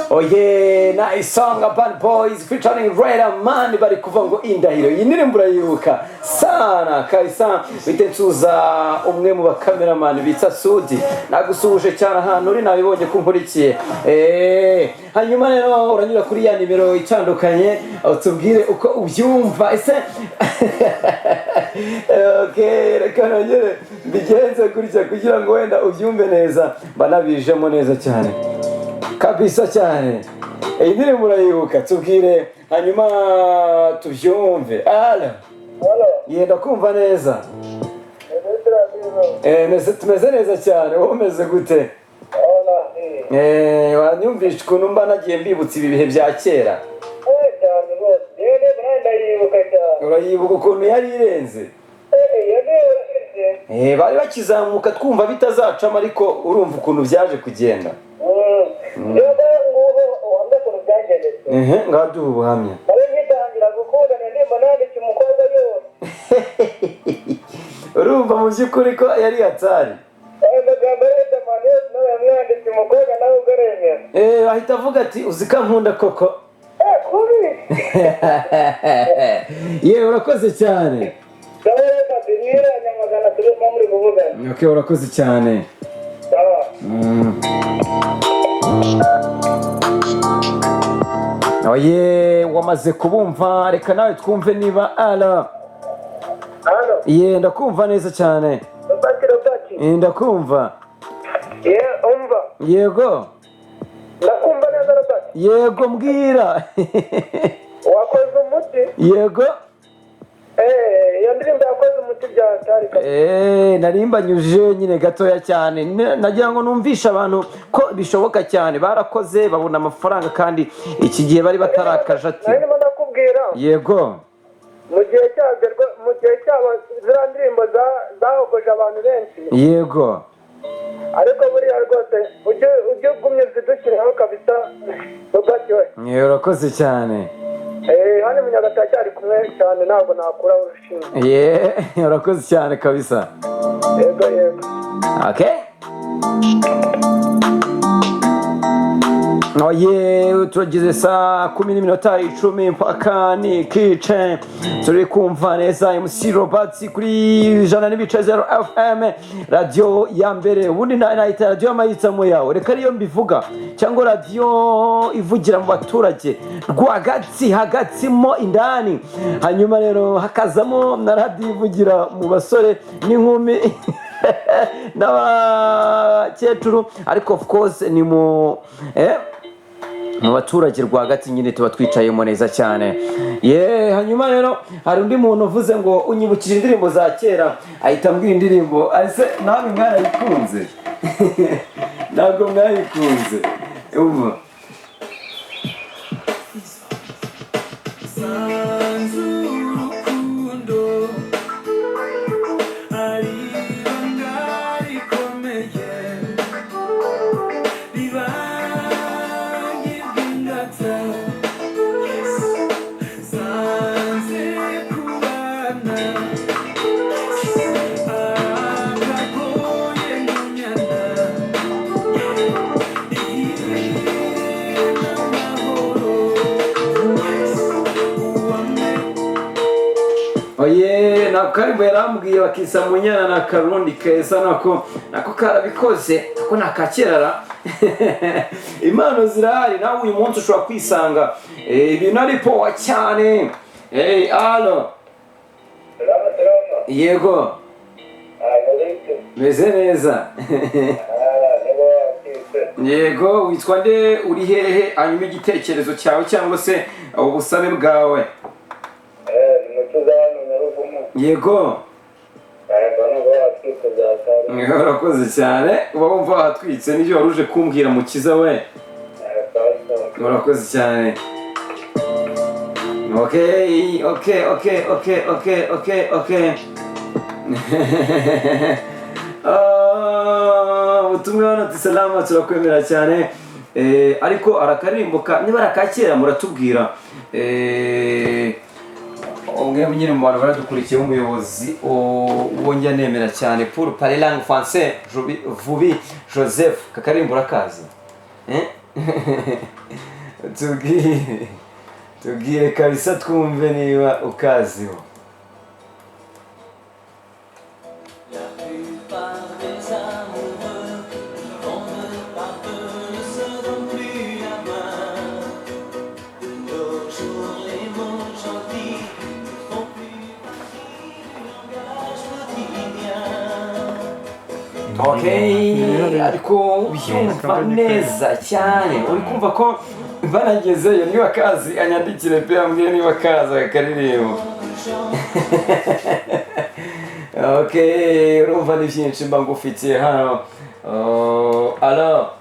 Oh yeah, nice song Urban Boys featuring Raider Man bari kuva ngo indahiro. Iyi ndirimbo urayibuka sana kaisa bitensuza umwe mu bakameramani bitsa Sudi. Nagusuje cyane ahantu uri nabibonye ko nkurikiye. Hanyuma rero uranyura kuri ya nimero itandukanye utubwire uko ubyumva ese okay, reka nongere mbigenze kurya kugira ngo wenda ubyumve neza banabijemo neza cyane kabisa cyane. Iyi ndirimbo urayibuka tubwire hanyuma tubyumve. Yenda kumva neza. Tumeze neza cyane. Wowe umeze gute? Wanyumvisha ukuntu mba nagiye mbibutsa ibi bihe bya kera. Urayibuka ukuntu yari irenze? Bari bakizamuka twumva bitazacamo ariko urumva ukuntu byaje kugenda. Ngaduha ubuhamya. Urumva mu by'ukuri ko yari hatari. Ahita avuga ati uzika nkunda koko. Yewe urakoze cyane. Okay, urakoze cyane. Oye, wamaze kubumva reka nawe twumve niba ala. Ndakumva neza cyane. Ndakumva. Umva. Yego. Ndakumva neza Robert. Yego mbwira. Wakoze umuti? Yego. Iyo ndirimbo yakoze umuti bya Tarika. Narimbanyuje nyine gatoya cyane. Nagira ngo numvisha abantu ko bishoboka cyane. Barakoze babona amafaranga kandi iki gihe bari batarakaje ati. Nari ndakubwira. Yego. Mu gihe cyabo zira ndirimbo zahogoje abantu benshi. Yego. Ariko buriya rwose ujye ugumye zidushyiraho kabisa Robert we. Urakoze cyane. Hano Munyagatare ari kumwe cyane ntabwo nakura urushinge. Urakoze cyane kabisa. Yego. Okay. Turageze saa 10:10 mpaka ni kice turi kumva neza MC Robert kuri 100.0 FM radio ya mbere. Ubundi nayita radio y'amahitamo yawe, reka ariyo mbivuga, cyangwa radio ivugira mu baturage rwagati hagatsimo indani. Hanyuma rero hakazamo na radio ivugira mu basore n'inkumi n'abakecuru, ariko of course ni mu baturage rwagati nyine tuba twicayemo neza cyane. Hanyuma rero hari undi muntu uvuze ngo unyibukije indirimbo za kera, ahita ambwira indirimbo ase nawe mwarayikunze. Ntabwo mwayikunze. Umva. Karimbo yarambwiye bakisa munyana na Karundi keza nako karabikoze ako nakakirara. Impano zirahari nawe uyu munsi ushobora kwisanga ibintu ari powa cyane. Alo. Yego. Meze neza. Yego, witwa nde, uri hehe, hanyuma igitekerezo cyawe cyangwa se ubusabe bwawe? Yego. Urakoze cyane. Uba wumva wahatwitse n'ibyo wari uje kumbwira mukiza we. Urakoze cyane. Okay. Ubutumwa hano ati salama turakwemera cyane. Ariko arakaririmbuka niba arakakera muratubwira. Umwe nyine mu bantu baradukurikiye umuyobozi wongera nemera cyane pour parler langue française Vubi Joseph kakarimbura kazi. tubwire kabisa twumve niba ukaziho. Okay, ariko ubyumva neza cyane, uri kumva ko banagezeyo. Niba kazi anyandikire pe ambwire niba kazi akaririmbo. Okay, urumva ni byinshi mba ngufitiye hano. Alors